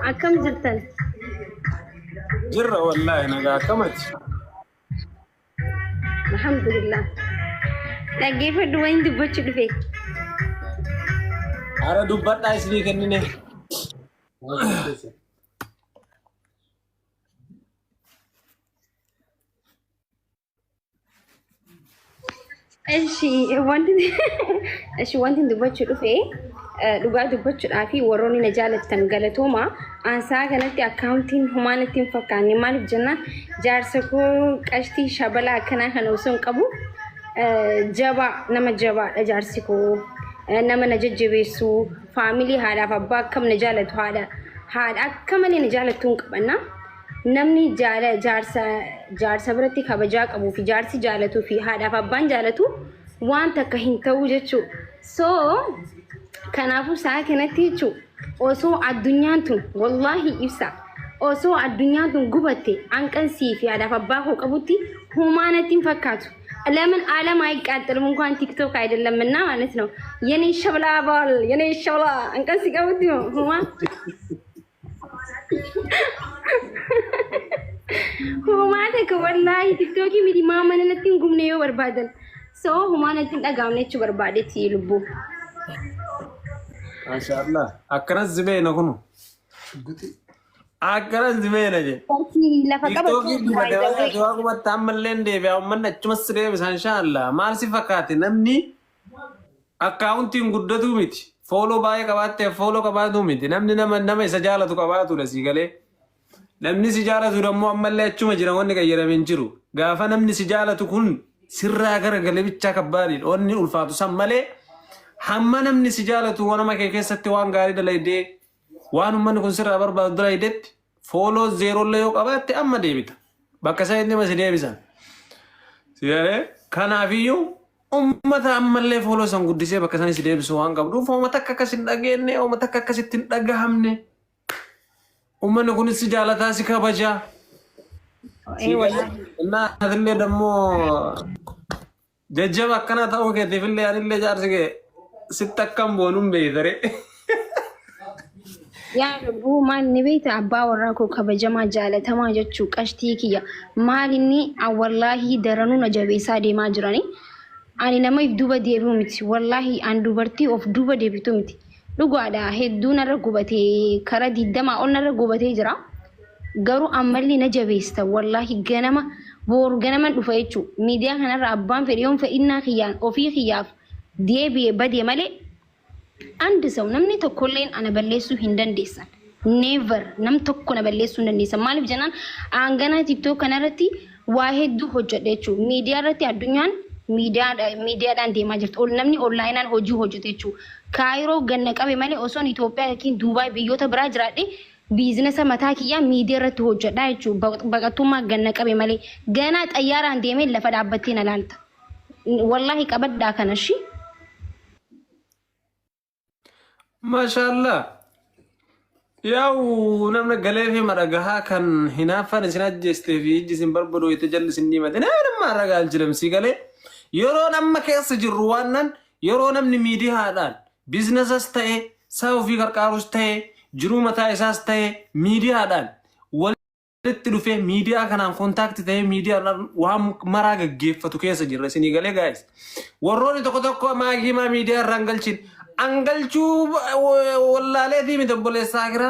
أكم جرتن جرة والله أنا كمت الحمد لله لا كيف دوين دبوش دفي أنا دبت أصلي كنني እሺ wanti dubbachuu dhufe dhugaa dubbachuudhaa fi warroonni na jaalattan galatooma aansaa kanatti akkaawuntiin humaan ittiin fakkaanne maaliif jennaan jaarsa koo qashtii shabalaa akkanaa kana osoo hin qabu jabaa nama jabaadha jaarsi koo nama na jajjabeessu faamilii haadhaaf abbaa akkam na jaalatu haadha akka malee na jaalattu hin qabanna namni jaarsa biratti kabajaa qabu fi jaarsi jaalatu fi haadhaaf abbaan jaalatu waan takka hin ta'u jechuu so kanaafuu saa kanatti jechuu osoo addunyaan tun wallahi ibsa osoo addunyaan tun gubatte anqansii fi haadhaaf abbaa koo qabutti humaanatti hin fakkaatu ለምን ዓለም አይቃጠልም እንኳን ቲክቶክ አይደለምና ማለት ነው የኔ ሸብላ ባል የኔ ሸብላ አንቀን ሲቀቡት ነው ሁማ ሁማተ ወላሂ ቲክቶክ ሚዲ ማመነነትን ጉምኔዮ በርባደን ሶ ሁማነትን ዳጋምነች በርባደት ይልቡ ማሻአላህ አከረዝ ዝቤ ነው ሁኑ አከረዝ ዝቤ ነው ቲክቶክ ዲባደው ዋቁ ታመለን ደቢያው መነች መስደ ኢንሻአላህ ማርሲ ፈካት ነምኒ አካውንቲን ጉደቱ ሚቲ ፎሎ ባይ ቀባቴ ፎሎ ቀባቱ ሚቲ ነምኒ ነመ ሰጃለቱ ቀባቱ ለሲገሌ namni si jaalatu dammoo ammallee achuma jira wanni qayyaramen jiru gaafa namni si jaalatu kun sirraa gara galabicha kabbaadhi onni ulfaatu san malee hamma namni si jaalatu wanama kee keessatti waan gaarii dalaydee waan ummanni kun sirraa barbaadu dalaydetti fooloo zeerollee yoo qabaatte amma deebita bakka isaa inni masi deebisan sigalee kanaafiyyuu ummata ammallee fooloo san guddisee bakka isaanii si deebisu waan qabduuf uummata akka akkas hin dhageenye uummata akka akkasitti hin dhagahamne umman kun si jaalata si kabaja እና አትሌ ደግሞ ጀጀብ አከና ታው ከትፍል ያንለ ጃርስ ሲተከም ቦኑም በይደረ ያ ረቡ ማን ቤት አባ ወራኮ ከበጀማ ጃለተማ ጀቹ ቀሽቲ ኪያ ማሊኒ አወላሂ ደረኑ ነጀቤሳ ዴማ ጅራኒ አኒ ነመይ ዱበ ዴቡ ምቲ ወላሂ አንዱ በርቲ ኦፍ ዱበ ዴቢቱ ምቲ dhugaadha hedduu narra gubatee kara diddama ol narra gubatee jira garuu ammalli na jabeesta wallahi ganama boru ganama dhufa jechu miidiyaa kanarra abbaan fedhiyoon fedhinnaa kiyyaan ofii kiyyaaf deebi'ee badee malee andi saw namni tokkolleen ana balleessuu hin dandeessan never nam tokko na balleessuu hin dandeessan maaliif jennaan aanganaa tiktok kanarratti waa hedduu hojjedhe jechu miidiyaa irratti addunyaan miidiyaadhaan deemaa jirtu ol namni onlaayinaan hojii hojjete jechuudha kaayiroo ganna qabe malee osoon Itoophiyaa yookiin Duubaay biyyoota biraa jiraadhe biizinasa mataa kiyyaa miidiyaa irratti hojjedha jechuudha baqattummaa ganna qabe malee ganaa xayyaaraan deemee lafa dhaabbattee na laalta wallahi qabaddaa kana shi maashaallah ያው ነምነ ገለፌ ማረጋሃ ከን ሂናፋን ሲናጀስቴ ፊጂ ሲንበርበዶ የተጀልስ እንዲመጥ ነንም ማረጋ አልችልም ሲገለ የሮ ነም ከስ ጅሩ ዋናን የሮ ነም ሚዲያ አዳል ቢዝነስስ ተይ ሰው ፊ ቀርቃሩስ ተይ ጅሩ መታ ኢሳስ ተይ ሚዲያ አዳል ወልት ዱፌ ሚዲያ ከናን ኮንታክት ተይ ሚዲያ ዋም ማራገ ገፈቱ ከስ ጅረ ሲኒገለ ጋይስ ወሮኒ ተቆተቆ ማጊማ ሚዲያ ራንገልችን አንገልቹ ወላሌቲ ሚደቦለ ሳግራ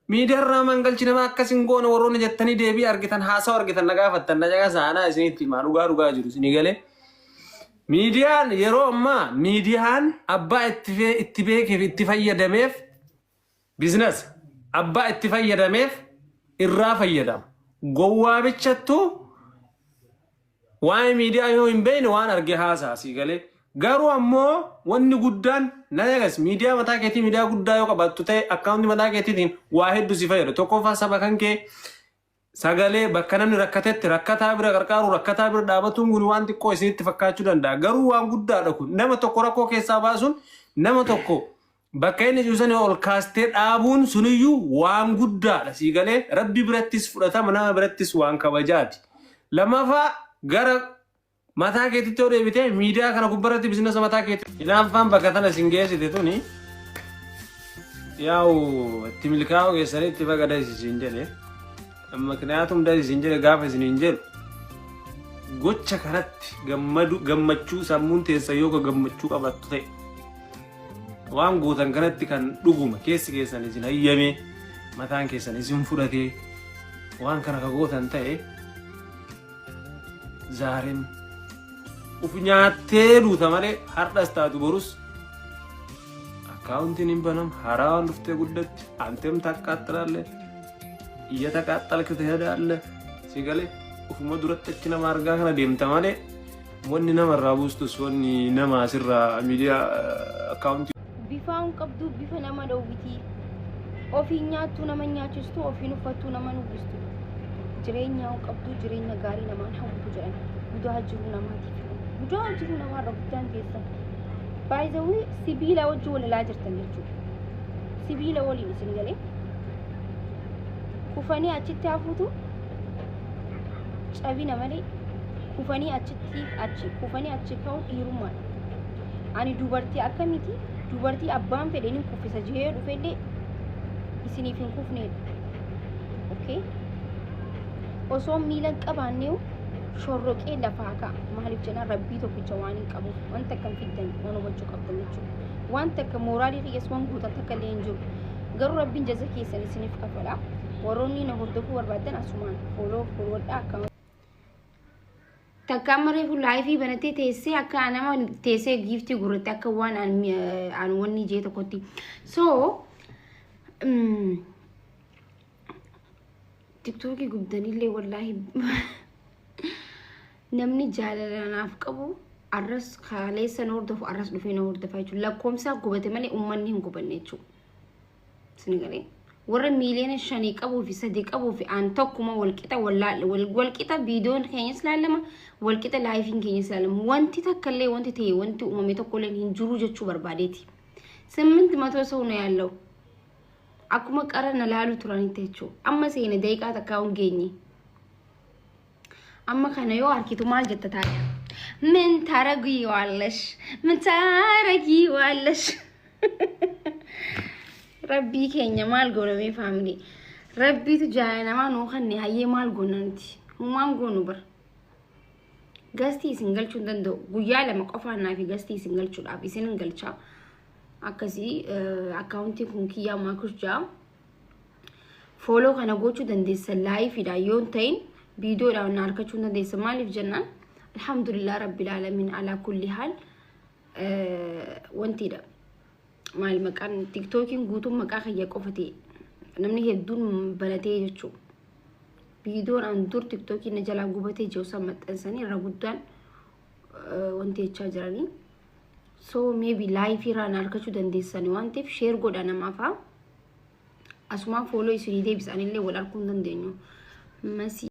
ሚዲያራ መንገልች ነማ አከሲንጎን ወሮን ጀተኒ ዴቢ አርግተን ሃሳው አርግተን ነጋፈተን ነጃጋ ሳና እስኒት ማኑ ጋሩ ጋጅሩ ሲኒገለ ሚዲያን የሮማ ሚዲያን አባ ኢትቤክ ኢትፈየደሜፍ ቢዝነስ አባ ኢትፈየደሜፍ ኢራፈየዳም ጎዋ ብቻቱ ዋይ ሚዲያ ይሁን በይን ዋን አርገ ሃሳ ሲገለ ጋሩ አሞ ወን ጉዳን ነጋስ ሚዲያ መታከቲ ሚዲያ ጉዳዩ ቀባቱተ አካውንት መታከቲን ዋሂድ ሲፈየደ ተቆፋ ሰበከንከ ሰገሌ በከነን ረከታ ብረ ቀርቃሩ ረከታ ብረ ዳበቱን ጉን ዋንት ቆይ ሲት ፈካቹ ደንዳ ጋሩ ዋን ጉዳ ደኩ ነመ ተቆረኮ ከሳ ባሱን ነመ ተቆ በከይነ ጁሰን ኦል ካስቴ ዳቡን ሱንዩ ዋን ጉዳ ሲገሌ ረቢ ብረትስ ፍረታ መና ብረትስ ዋን ከበጃት ለማፋ ገረ ማታ ከቲቶ ደብቴ ሚዲያ ከነ ጉበረት ቢዝነስ ማታ ከቲ ኢናፋን በከተነ ሲንጌስ ዲቱኒ ያው ትምልካው የሰሪት በገዳይ ሲንጀለ ምክንያቱም ዳይ ሲንጀለ ጋፈ ሲንጀለ ጎቸ ከረት ገመቹ ሰሙን ተሰዮ ከገመቹ ቀበቱ ተ ዋን ጎተን ከረት ከን ዱጉማ ከሰን እዚን አየሜ ማታን ከሰን እዚን ፉረቴ ዋን ከነ ከጎተን ተ ዛሬም ኡፍኛቴ ዱተ ማለ ሀርዳስታቱ ቦሩስ አካውንቲን እንበናም ሐራውን ድፍቴ ጉደት አንተም ታቃጥላለህ እየተቃጠልክ ትሄዳለህ ሲገለ ኡፍሞ ዱረተችና ማርጋ ከነ ደምታ ማለ ወኒ ነመራቡ ውስጥ ሶኒ ነማ ስራ ሚዲያ አካውንት ቢፋውን ቀብዱ ቢፈ ነማ ደውቲ ኦፊኛቱ ነመኛችስቱ ኦፊኑ ፈቱ ነመኑ ግስቱ ጅሬኛው ቀብዱ ጅሬኛ ጋሪ ነማን ሐውቱ ጀን ሙዳጅሩ ነማቲ ሙዳጅሩ ነማ ረብታን ከሰ ባይዘዊ ሲቢላ ወጅ ወለላ ጅርተንቹ ሲቢላ ወሊ ሲንገሌ ኩፈኒ አቺቲ አፉቱ ጨቢና መሌ ኩፈኒ አቺቲ አቺ ኩፈኒ አቺ ካው ይሩማ አኒ ዱበርቲ አከሚቲ ዱበርቲ አባን ፈደኒ ኩፍሰ ጀሄዱ ፈደ ኢሲኒፊን ኩፍኔ ኦኬ ኦሶ ሚለን ቀባኔው ሾሮቄ ለፋካ ማህሊፍ ጀና ረቢ ቶክቻ ዋኒ ቀቡ ወንተ ከንፊደን ሆኖ ወጭ ቀብተንቹ ዋንተ ከሞራሊ የስዋን ጉታ ተከለንጁ ገሩ ረቢን ጀዘኪ ሰኒስኒፍ ከፈላ ወሮኒ ነው ወርደኩ ወርባደን አሱማን ፎሎ ፎርወርድ አካውንት ተካመረ ፉ ላይፊ በነቴ ቴሴ አካናማ ቴሴ ጊፍቲ ጉርታ ከዋን አን ወኒ ጄ ተኮቲ ሶ ቲክቶክ ጉብደኒሌ ወላሂ namni jaalalaanaaf qabu arras kaleessa noordofu arras dhufee noordafaachu lakkoomsa gubate malee ummanni hin gubanne jechu sinigale warra miiliyoona 5 qabu fi 3 qabu fi aan tokkuma walqixa viidiyoon keenyas laalama walqixa laayifiin keenyas laalama wanti takkallee wanti ta'e wanti uumame tokkollee hin jiru jechuu barbaadeeti 800 ሰው ነው ያለው akkuma qarana laalu turanitti jechu amma seene daqiiqaa takkaawun geenye amma kana yoo arkitu maal jetta taaya ምን ታረጊዋለሽ ምን ታረጊዋለሽ ረቢ ከኛ ማል ጎረሜ ፋሚሊ ረቢቱ ጃይናማ ነው ከኔ haye maal gonanti humaan gonu bar gasti singalchu dando guyya lama qofaana fi gasti singalchu dhaaf isin galcha akasi account kun kiya makusja follow kana gochu dandeessa live ida yon tain video da narkachu dandeessa malif jannan alhamdulillah rabbil alamin ala kulli hal wanti da mal makan tiktokin gutum maka khaya qofati namni hedun balate jechu video an dur tiktokin jala gubate josa matansani ragudan wanti echa jirani so maybe live ira narkachu dandeessani wanti share godana mafa asuma follow isini debis anille wal arkun dandenyo masi